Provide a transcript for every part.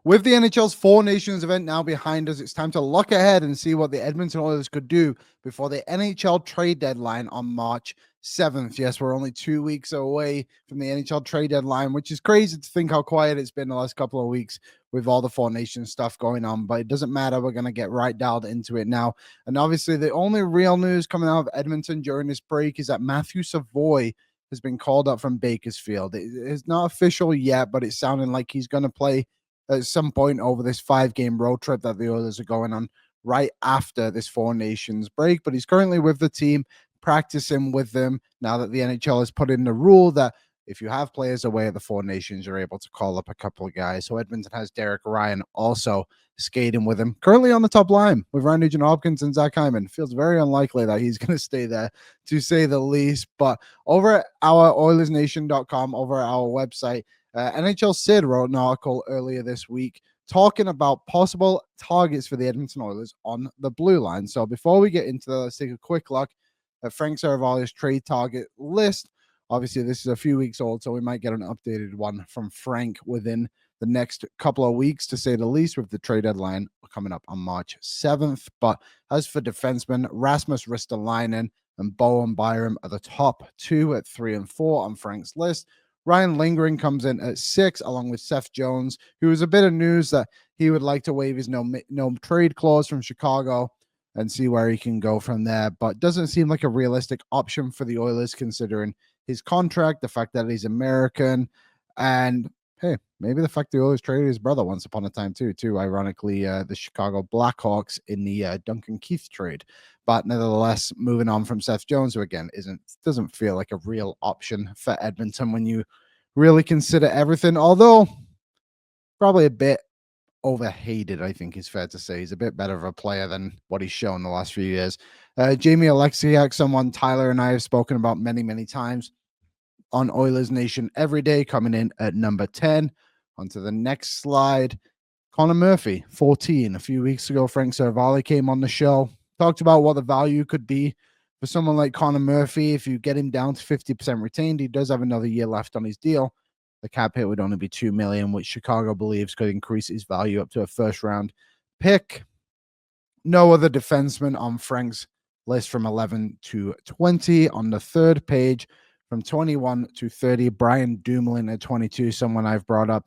With the NHL's Four Nations event now behind us, it's time to look ahead and see what the Edmonton Oilers could do before the NHL trade deadline on March 7th. Yes, we're only 2 weeks away from the NHL trade deadline, which is crazy to think how quiet it's been the last couple of weeks with all the Four Nations stuff going on, but it doesn't matter. We're going to get right dialed into it now. And obviously, the only real news coming out of Edmonton during this break is that Matthew Savoy has been called up from Bakersfield. It's not official yet, but it's sounding like he's going to play at some point over this 5-game road trip that the Oilers are going on right after this Four Nations break. But he's currently with the team, practicing with them now that the NHL has put in the rule that if you have players away at the Four Nations, you're able to call up a couple of guys. So Edmonton has Derek Ryan also skating with him, currently on the top line with Ryan Nugent-Hopkins and Zach Hyman. Feels very unlikely that he's going to stay there, to say the least. But over at our Oilersnation.com, over at our website, NHL Sid wrote an article earlier this week talking about possible targets for the Edmonton Oilers on the blue line. So before we get into that, let's take a quick look at Frank Saravalli's trade target list. Obviously, this is a few weeks old, so we might get an updated one from Frank within the next couple of weeks, to say the least, with the trade deadline coming up on March 7th. But as for defensemen, Rasmus Ristolainen and Bowen Byram are the top two at 3 and 4 on Frank's list. Ryan Lindgren comes in at 6, along with Seth Jones, who was a bit of news that he would like to waive his no trade clause from Chicago and see where he can go from there. But doesn't seem like a realistic option for the Oilers, considering his contract, the fact that he's American, and hey, maybe the fact the Oilers traded his brother once upon a time too. Ironically, the Chicago Blackhawks in the Duncan Keith trade. But nevertheless, moving on from Seth Jones, who again doesn't feel like a real option for Edmonton when you really consider everything. Although probably a bit overhated, I think is fair to say. He's a bit better of a player than what he's shown the last few years. Jamie Alexiak, someone Tyler and I have spoken about many, many times on Oilers Nation every day, coming in at number 10. On to the next slide. Connor Murphy, 14. A few weeks ago, Frank Saravalli came on the show, talked about what the value could be for someone like Connor Murphy. If you get him down to 50% retained, he does have another year left on his deal. The cap hit would only be $2 million, which Chicago believes could increase his value up to a first-round pick. No other defenseman on Frank's list from 11 to 20. On the third page, from 21 to 30, Brian Dumoulin at 22, someone I've brought up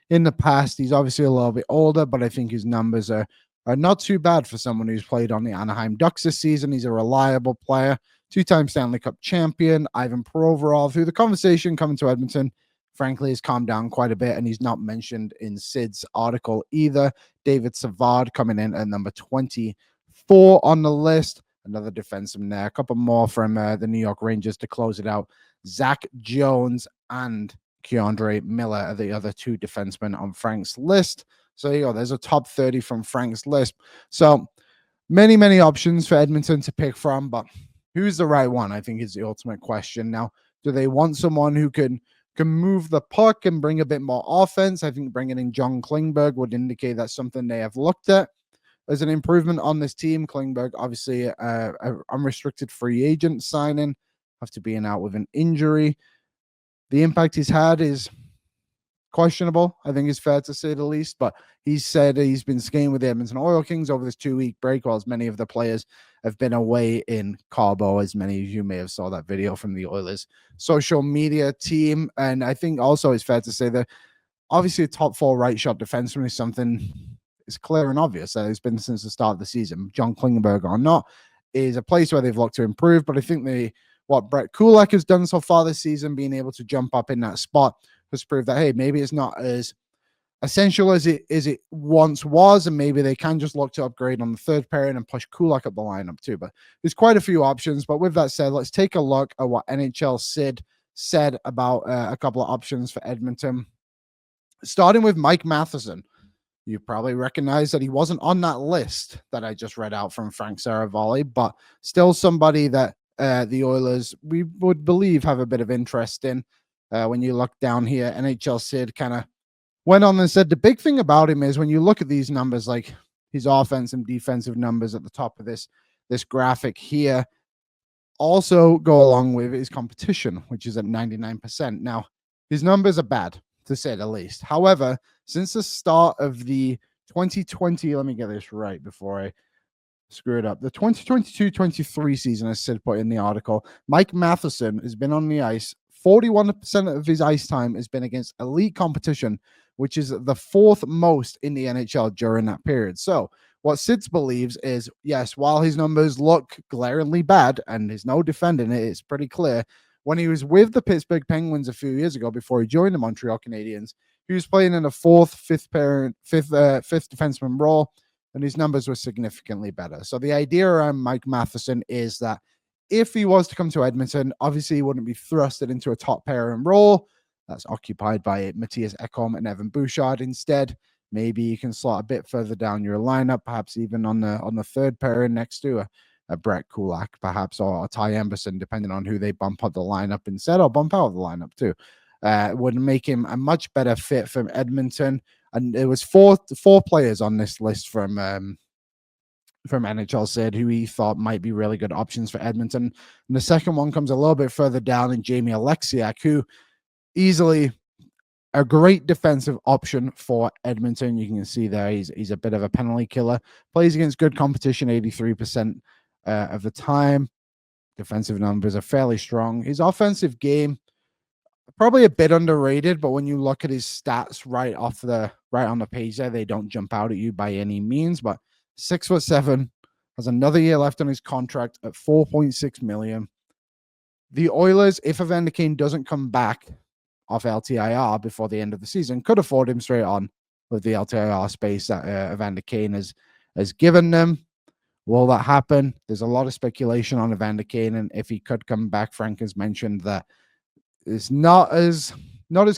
in the past. He's obviously a little bit older, but I think his numbers are not too bad for someone who's played on the Anaheim Ducks this season. He's a reliable player, 2-time Stanley Cup champion. Ivan Provorov, through the conversation coming to Edmonton, frankly, has calmed down quite a bit, and he's not mentioned in Sid's article either. David Savard coming in at number 24 on the list. Another defenseman there. A couple more from the New York Rangers to close it out. Zach Jones and Keandre Miller are the other two defensemen on Frank's list. So there you go. There's a top 30 from Frank's list. So many, many options for Edmonton to pick from, but who's the right one, I think, is the ultimate question. Now, do they want someone who can move the puck and bring a bit more offense? I think bringing in John Klingberg would indicate that's something they have looked at as an improvement on this team. Klingberg, obviously, an unrestricted free agent signing, after being out with an injury. The impact he's had is questionable, I think is fair to say the least, but he said he's been skating with the Edmonton Oil Kings over this 2-week break, while many of the players have been away in Cabo, as many of you may have saw that video from the Oilers social media team. And I think also it's fair to say that obviously a top 4 right shot defenseman is something is clear and obvious that it's been since the start of the season. John Klingberg or not is a place where they've looked to improve, but I think what Brett Kulak has done so far this season, being able to jump up in that spot, has proved that, hey, maybe it's not as essential as it once was, and maybe they can just look to upgrade on the third pairing and push Kulak up the lineup too. But there's quite a few options. But with that said, let's take a look at what NHL Sid said about a couple of options for Edmonton. Starting with Mike Matheson. You probably recognize that he wasn't on that list that I just read out from Frank Saravalli, but still somebody that the Oilers, we would believe, have a bit of interest in. When you look down here, NHL Sid kind of went on and said the big thing about him is when you look at these numbers, like his offense and defensive numbers at the top of this graphic here, also go along with his competition, which is at 99%. Now, his numbers are bad, to say the least. However, Since the start of the 2020, let me get this right before I screw it up. The 2022-23 season, as Sid put in the article, Mike Matheson has been on the ice. 41% of his ice time has been against elite competition, which is the fourth most in the NHL during that period. So what Sids believes is, yes, while his numbers look glaringly bad, and there's no defending it, it's pretty clear, when he was with the Pittsburgh Penguins a few years ago before he joined the Montreal Canadiens, he was playing in a fifth defenseman role, and his numbers were significantly better. So the idea around Mike Matheson is that if he was to come to Edmonton, obviously he wouldn't be thrusted into a top pairing role that's occupied by Matthias Ekholm and Evan Bouchard. Instead, maybe you can slot a bit further down your lineup, perhaps even on the third pairing next to a Brett Kulak, perhaps, or a Ty Emberson, depending on who they bump up the lineup instead, or bump out of the lineup too. Would make him a much better fit from Edmonton. And there was four players on this list from NHL said who he thought might be really good options for Edmonton. And the second one comes a little bit further down in Jamie Alexiak, who easily a great defensive option for Edmonton. You can see there he's a bit of a penalty killer. Plays against good competition 83% of the time. Defensive numbers are fairly strong. His offensive game, probably a bit underrated, but when you look at his stats right on the page there, they don't jump out at you by any means. But 6'7", has another year left on his contract at $4.6 million. The Oilers, if Evander Kane doesn't come back off LTIR before the end of the season, could afford him straight on with the LTIR space that Evander Kane has given them. Will that happen? There's a lot of speculation on Evander Kane, and if he could come back, Frank has mentioned that it's not as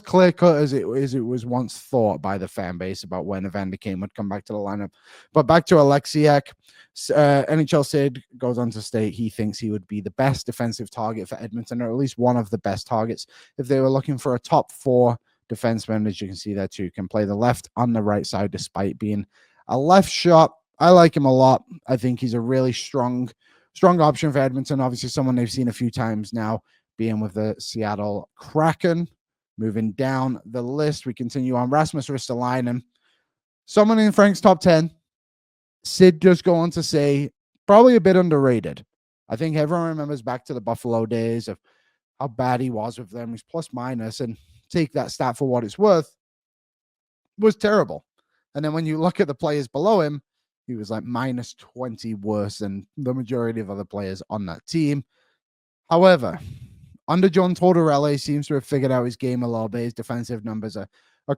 clear cut as it was once thought by the fan base about when Evander Kane would come back to the lineup. But back to Alexiak, NHL Sid goes on to state he thinks he would be the best defensive target for Edmonton, or at least one of the best targets if they were looking for a top four defenseman. As you can see there too, can play the left and the right side despite being a left shot. I like him a lot. I think he's a really strong option for Edmonton. Obviously, someone they've seen a few times now, being with the Seattle Kraken. Moving down the list, we continue on. Rasmus Ristolainen, someone in Frank's top 10. Sid just go on to say, probably a bit underrated. I think everyone remembers back to the Buffalo days of how bad he was with them. He's plus minus, and take that stat for what it's worth, was terrible. And then when you look at the players below him, he was like minus 20 worse than the majority of other players on that team. However, under John Tortorella, he seems to have figured out his game a little bit. His defensive numbers are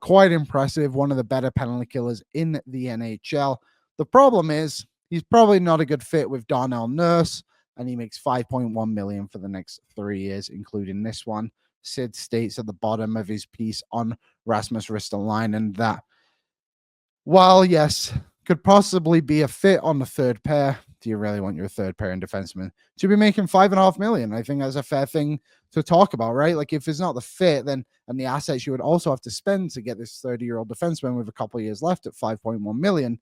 quite impressive. One of the better penalty killers in the NHL. The problem is he's probably not a good fit with Darnell Nurse, and he makes $5.1 million for the next 3 years, including this one. Sid states at the bottom of his piece on Rasmus Ristolainen that while, yes, could possibly be a fit on the third pair, do you really want your third pair and defenseman to be making $5.5 million? I think that's a fair thing to talk about, right? Like if it's not the fit, then and the assets you would also have to spend to get this 30-year-old defenseman with a couple of years left at $5.1 million,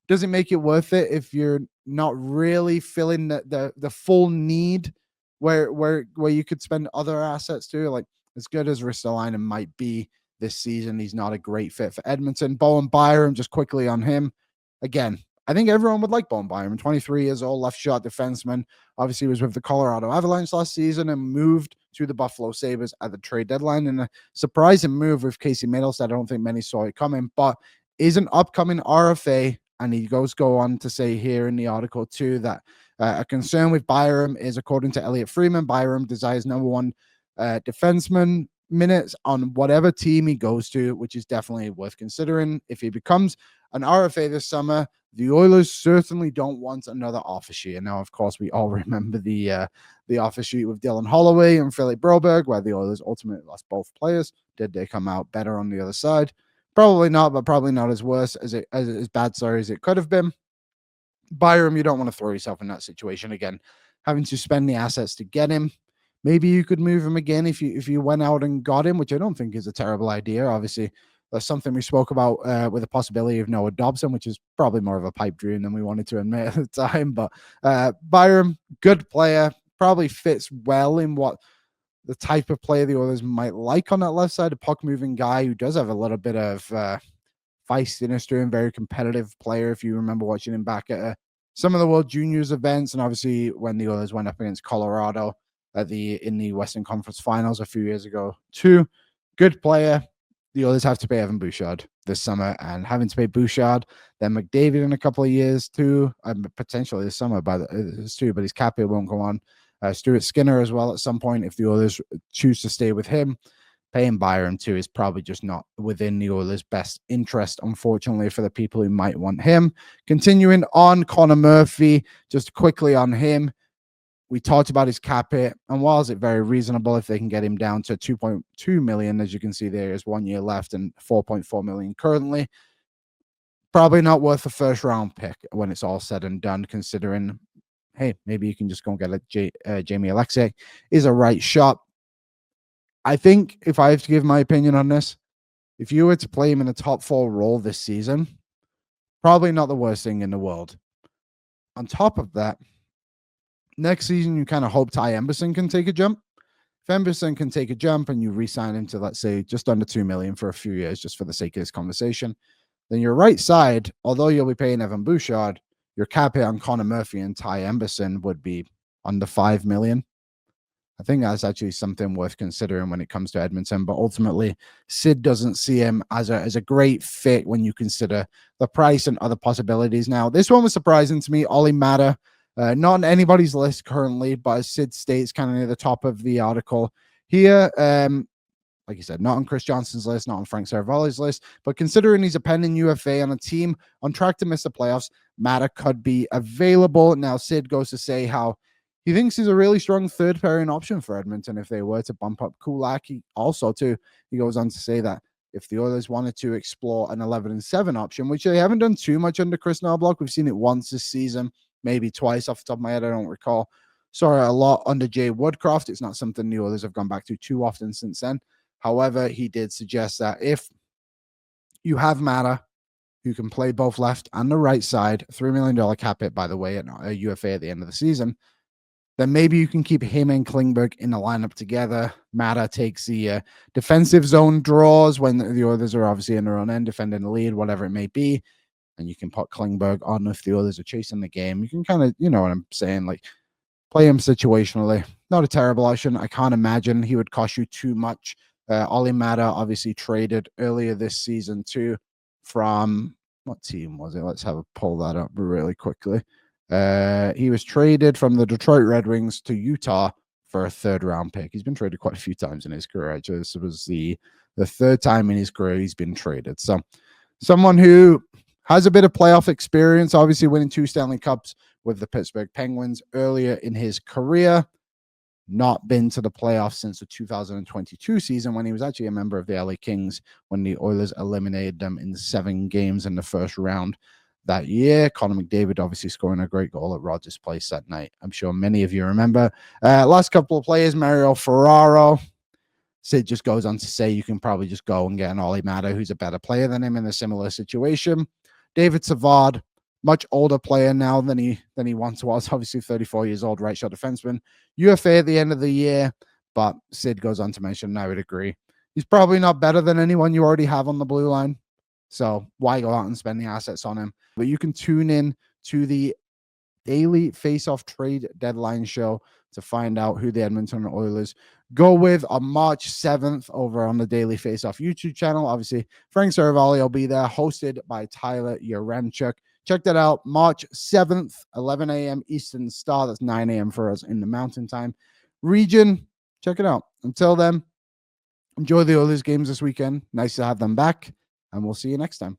does it make it worth it if you're not really filling the full need where you could spend other assets too? Like as good as Ristolainen might be this season, he's not a great fit for Edmonton. Bowen Byram, just quickly on him. Again, I think everyone would like Bowen Byram. 23 years old, left shot defenseman. Obviously, was with the Colorado Avalanche last season and moved to the Buffalo Sabres at the trade deadline. And a surprising move with Casey Middlestad. I don't think many saw it coming, but is an upcoming RFA. And he go on to say here in the article too that a concern with Byram is, according to Elliot Freeman, Byram desires number one defenseman minutes on whatever team he goes to, which is definitely worth considering. If he becomes an RFA this summer, the Oilers certainly don't want another offer sheet. And now, of course, we all remember the offer sheet with Dylan Holloway and Philip Broberg, where the Oilers ultimately lost both players. Did they come out better on the other side? Probably not, but probably not as worse as bad as it could have been. Byram, you don't want to throw yourself in that situation again, having to spend the assets to get him. Maybe you could move him again if you went out and got him, which I don't think is a terrible idea. Obviously, that's something we spoke about with the possibility of Noah Dobson, which is probably more of a pipe dream than we wanted to admit at the time. But Byram, good player, probably fits well in what the type of player the Oilers might like on that left side, a puck-moving guy who does have a little bit of feistiness to him, very competitive player. If you remember watching him back at some of the World Juniors events, and obviously when the Oilers went up against Colorado in the Western Conference Finals a few years ago too. Good player. The Oilers have to pay Evan Bouchard this summer, and having to pay Bouchard, then McDavid in a couple of years too, potentially this summer too, but his cap hit won't go on. Stuart Skinner as well at some point if the Oilers choose to stay with him. Paying Byram too is probably just not within the Oilers' best interest, unfortunately, for the people who might want him. Continuing on, Connor Murphy, just quickly on him. We talked about his cap hit, and while is it very reasonable if they can get him down to 2.2 million, as you can see there is 1 year left and 4.4 million currently, probably not worth a first round pick when it's all said and done, considering, hey, maybe you can just go and get Jamie Alexei is a right shot. I think if I have to give my opinion on this, if you were to play him in a top 4 role this season, probably not the worst thing in the world. On top of that, next season, you kind of hope Ty Emberson can take a jump. If Emberson can take a jump and you re-sign him to, let's say, just under 2 million for a few years, just for the sake of this conversation, then your right side, although you'll be paying Evan Bouchard, your cap hit on Connor Murphy and Ty Emberson would be under 5 million. I think that's actually something worth considering when it comes to Edmonton. But ultimately, Sid doesn't see him as a great fit when you consider the price and other possibilities. Now, this one was surprising to me. Ollie Matter, not on anybody's list currently, but as Sid states kind of near the top of the article here, like you said, not on Chris Johnson's list, not on Frank Saravalli's list, but considering he's a pending UFA on a team on track to miss the playoffs, Matter could be available. Now, Sid goes to say how he thinks he's a really strong third pairing option for Edmonton if they were to bump up Kulak. He goes on to say that if the Oilers wanted to explore an 11-7 option, which they haven't done too much under Chris Knoblauch, we've seen it once this season, maybe twice off the top of my head, I don't recall. Saw it a lot under Jay Woodcroft. It's not something the Oilers have gone back to too often since then. However, he did suggest that if you have Matter, who can play both left and the right side, $3 million cap hit, by the way, at a UFA at the end of the season, then maybe you can keep him and Klingberg in the lineup together. Matter takes the defensive zone draws when the Oilers are obviously in their own end, defending the lead, whatever it may be. And you can put Klingberg on if the Oilers are chasing the game. You can kind of, you know what I'm saying, like play him situationally. Not a terrible option. I can't imagine he would cost you too much. Ollie Matter obviously traded earlier this season too from, what team was it? Let's pull that up really quickly. He was traded from the Detroit Red Wings to Utah for a third round pick. He's been traded quite a few times in his career. Actually, this was the third time in his career he's been traded. So someone who has a bit of playoff experience, obviously winning 2 Stanley Cups with the Pittsburgh Penguins earlier in his career. Not been to the playoffs since the 2022 season when he was actually a member of the LA Kings when the Oilers eliminated them in 7 games in the first round that year. Connor McDavid obviously scoring a great goal at Rogers Place that night. I'm sure many of you remember. Last couple of players, Mario Ferraro. Sid just goes on to say you can probably just go and get an Ollie Matter who's a better player than him in a similar situation. David Savard, much older player now than he once was. Obviously 34 years old, right shot defenseman. UFA at the end of the year, but Sid goes on to mention, and I would agree, he's probably not better than anyone you already have on the blue line. So why go out and spend the assets on him? But you can tune in to the daily face-off trade deadline show to find out who the Edmonton Oilers go with on March 7th over on the Daily Face-Off YouTube channel. Obviously, Frank Saravalli will be there, hosted by Tyler Yaremchuk. Check that out, March 7th, 11 a.m. Eastern Star. That's 9 a.m. for us in the Mountain Time region. Check it out. Until then, enjoy the Oilers games this weekend. Nice to have them back, and we'll see you next time.